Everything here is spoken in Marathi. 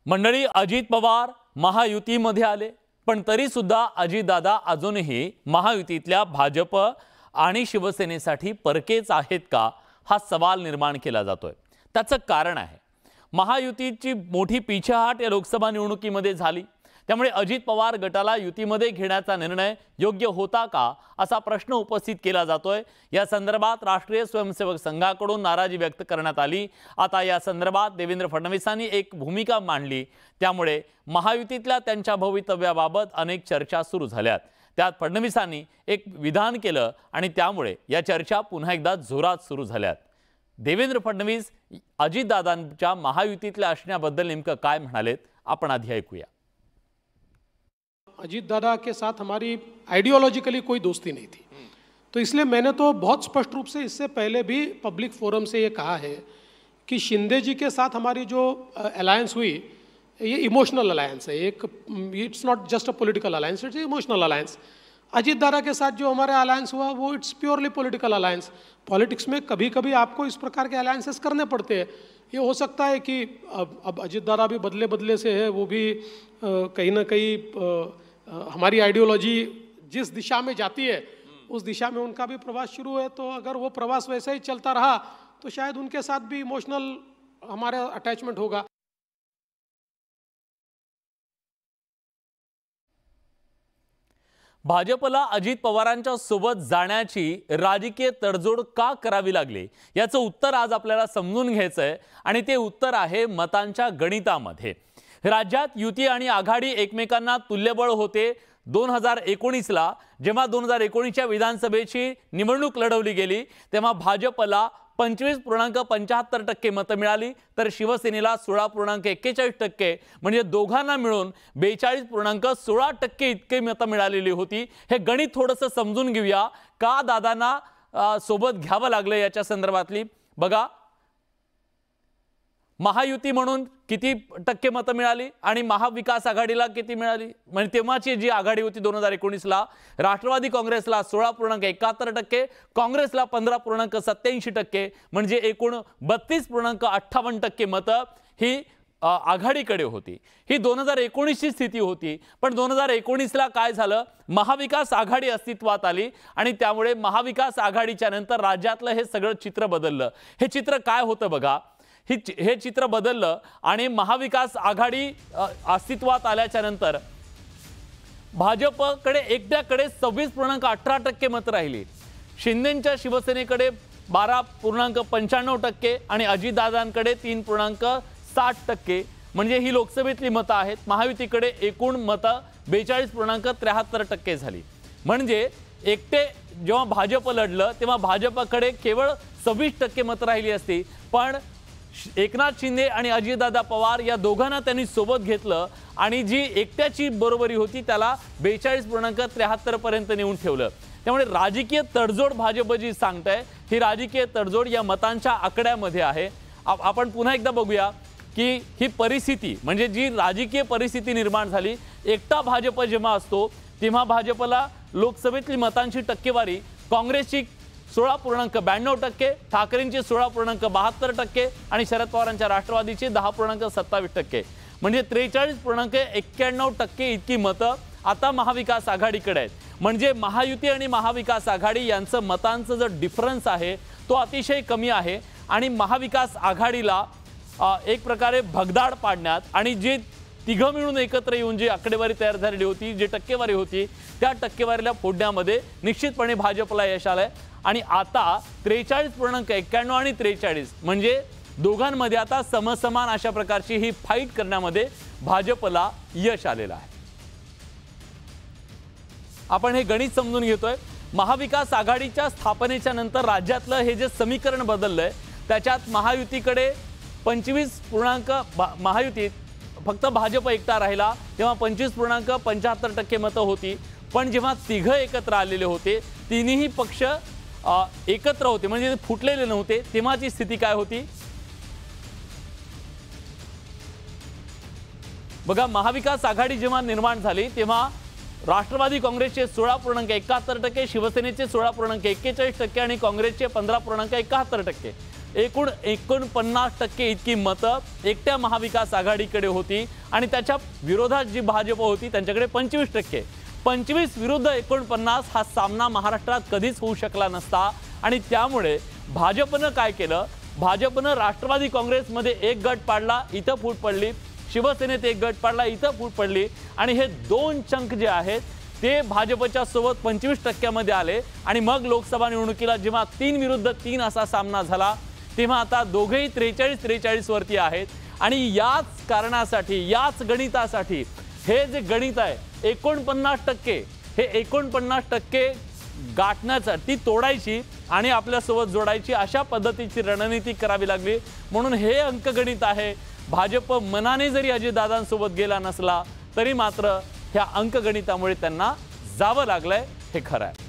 मंडळी, अजित पवार महायुतीमध्ये आले, पण तरी सुद्धा अजितदादा अजूनही महायुतीतल्या भाजप आणि शिवसेनेसाठी परकेच आहेत का, हा सवाल निर्माण केला जातोय। त्याचं कारण आहे, महायुतीची मोठी पिछेहाट या लोकसभा निवडणुकीमध्ये झाली, त्यामुळे अजित पवार गटाला युतीमध्ये घेण्याचा निर्णय योग्य होता का, असा प्रश्न उपस्थित केला जातोय। या संदर्भात राष्ट्रीय स्वयंसेवक संघाकडून नाराजी व्यक्त करण्यात आली। आता या संदर्भात देवेंद्र फडणवीसांनी एक भूमिका मांडली, त्यामुळे महायुतीतल्या त्यांच्या भवितव्याबाबत अनेक चर्चा सुरू झाल्यात। त्यात फडणवीसांनी एक विधान केलं आणि त्यामुळे या चर्चा पुन्हा एकदा जोरात सुरू झाल्यात। देवेंद्र फडणवीस अजितदादांच्या महायुतीतल्या असण्याबद्दल नेमकं काय म्हणालेत, आपण आधी ऐकूया। अजीत दादा के साथ हमारी आइडियोलॉजिकली कोई दोस्ती नहीं थी, तो इसलिए मैंने तो बहुत स्पष्ट रूप से इससे पहले भी पब्लिक फोरम से ये कहा है कि शिंदे जी के साथ हमारी जो अलायंस हुई, ये इमोशनल अलायंस है। एक it's not just a political alliance, it's emotional alliance. Ajit दादा के साथ जो हमारा अलायंस हुआ वो it's purely political alliance. Politics में कभी कभी आपको इस प्रकार के अलायंसेस करने पड़ते हैं। ये हो सकता है कि अब अजीत दादा भी बदले बदले से है, वो भी कहीं ना कहीं हमारी आइडियोलॉजी जिस दिशा में जाती है उस दिशा में उनका भी प्रवास शुरू है। तो अगर वो प्रवास वैसे ही चलता रहा तो शायद उनके साथ भी इमोशनल हमारा अटैचमेंट होगा। भाजपला अजित पवारांच्या सोबत जाण्याची राजकीय तडजोड का करावी लागली, याचं उत्तर आज आपल्याला समजून घ्यायचंय आणि ते उत्तर आहे मतांच्या गणितामध्ये। राज्यात युती आणि आघाडी एकमेकांना तुल्यबळ होते। 2019ला जेव्हा 2019च्या विधानसभेची निवडणूक लढवली गेली तेव्हा भाजपला 25.75% मतं मिळाली, तर शिवसेनेला 16.41% म्हणजे दोघांना मिळून 42.16% इतके मतं मिळालेली होती। हे गणित थोडंसं समजून घेऊया, का दादांना सोबत घ्यावं लागलं याच्या संदर्भातली। बघा, महायुती म्हणून किती टक्के मतं मिळाली आणि महाविकास आघाडीला किती मिळाली, म्हणजे तेव्हाची जी आघाडी होती 2019ला, राष्ट्रवादी काँग्रेसला 16.71%, काँग्रेसला 15.87%, म्हणजे एकूण 32.58% मतं ही आघाडीकडे होती। ही 2019ची स्थिती होती, पण 2019ला काय झालं, महाविकास आघाडी अस्तित्वात आली आणि त्यामुळे महाविकास आघाडीच्या नंतर राज्यातलं हे सगळं चित्र बदललं। हे चित्र काय होतं बघा, हे चित्र बदललं आणि महाविकास आघाडी अस्तित्वात आल्याच्या नंतर भाजपकडे एकट्याकडे 26.18% मतं राहिली, शिंदेंच्या शिवसेनेकडे 12.95% आणि अजितदादांकडे 3.60%, म्हणजे ही लोकसभेतली मतं आहेत। महायुतीकडे एकूण मतं 42.73% झाली, म्हणजे एकटे जेव्हा भाजप लढलं तेव्हा भाजपकडे केवळ 26% मतं राहिली असती, पण एकनाथ शिंदे आणि अजितदादा पवार या दोघांना त्यांनी सोबत घेतलं आणि जी एकट्याची बरोबरी होती त्याला 42.73 पर्यंत नेऊन ठेवलं। त्यामुळे राजकीय तडजोड भाजप जी सांगताय, ही राजकीय तडजोड या मतांच्या आकड्यामध्ये आहे। आपण पुन्हा एकदा बघूया की ही परिस्थिती, म्हणजे जी राजकीय परिस्थिती निर्माण झाली, एकटा भाजप जेव्हा असतो तेव्हा भाजपला लोकसभेतली मतांची टक्केवारी काँग्रेसची 16.92%, ठाकरेंची 16.72% आणि शरद पवारांच्या राष्ट्रवादीची 10.27%, म्हणजे 43.91% इतकी मतं आता महाविकास आघाडीकडे आहेत। म्हणजे महायुती आणि महाविकास आघाडी यांचं मतांचं जो डिफरन्स आहे तो अतिशय कमी आहे आणि महाविकास आघाडीला एक प्रकारे भगदाड पाडण्यात आणि जे तिघं मिळून एकत्र येऊन जी आकडेवारी तयार झालेली होती, जी टक्केवारी होती, त्या टक्केवारीला फोडण्यामध्ये निश्चितपणे भाजपला यश आलंय। आणि आता 43.91 आणि 43, म्हणजे दोघांमध्ये आता समसमान अशा प्रकारची ही फाईट करण्यामध्ये भाजपला यश आलेलं आहे। आपण हे गणित समजून घेतोय। महाविकास आघाडीच्या स्थापनेच्या नंतर राज्यातलं हे जे समीकरण बदललंय, त्याच्यात महायुतीकडे 25 महायुतीत फक्त भाजप एकटा राहिला तेव्हा 25.75% मतं होती, पण जेव्हा तिघं एकत्र आलेले होते, तिन्ही पक्ष एकत्र होते, म्हणजे फुटलेले नव्हते, तेव्हाची स्थिती काय होती बघा। महाविकास आघाडी जेव्हा निर्माण झाली तेव्हा राष्ट्रवादी काँग्रेसचे 16.71%, शिवसेनेचे 16.41% आणि काँग्रेसचे 15.71%, एकूण 49% इतकी मतं एकट्या महाविकास आघाडीकडे होती आणि त्याच्या विरोधात जी भाजप होती त्यांच्याकडे 25%. 25 विरुद्ध 49 हा सामना महाराष्ट्रात कधीच होऊ शकला नसता. आणि त्यामुळे भाजपनं काय केलं, भाजपनं राष्ट्रवादी काँग्रेसमध्ये एक गट पाडला, इथं फूट पडली, शिवसेनेत एक गट पाडला, इथं फूट पडली आणि हे दोन चंक जे आहेत ते भाजपच्या सोबत 25% आले. आणि मग लोकसभा निवडणुकीला जेव्हा 3 विरुद्ध 3 असा सामना झाला तेव्हा आता दोघेही 43-43 वरती आहेत. आणि याच कारणासाठी, याच गणितासाठी हे जे गणित आहे 49%, हे 49% गाठण्याचा, ती तोडायची आणि आपल्यासोबत जोडायची, अशा पद्धतीची रणनीती करावी लागली. म्हणून हे अंकगणित आहे. भाजप मनाने जरी अजितदादांसोबत गेला नसला तरी मात्र ह्या अंकगणितामुळे त्यांना जावं लागलंय, हे खरं आहे.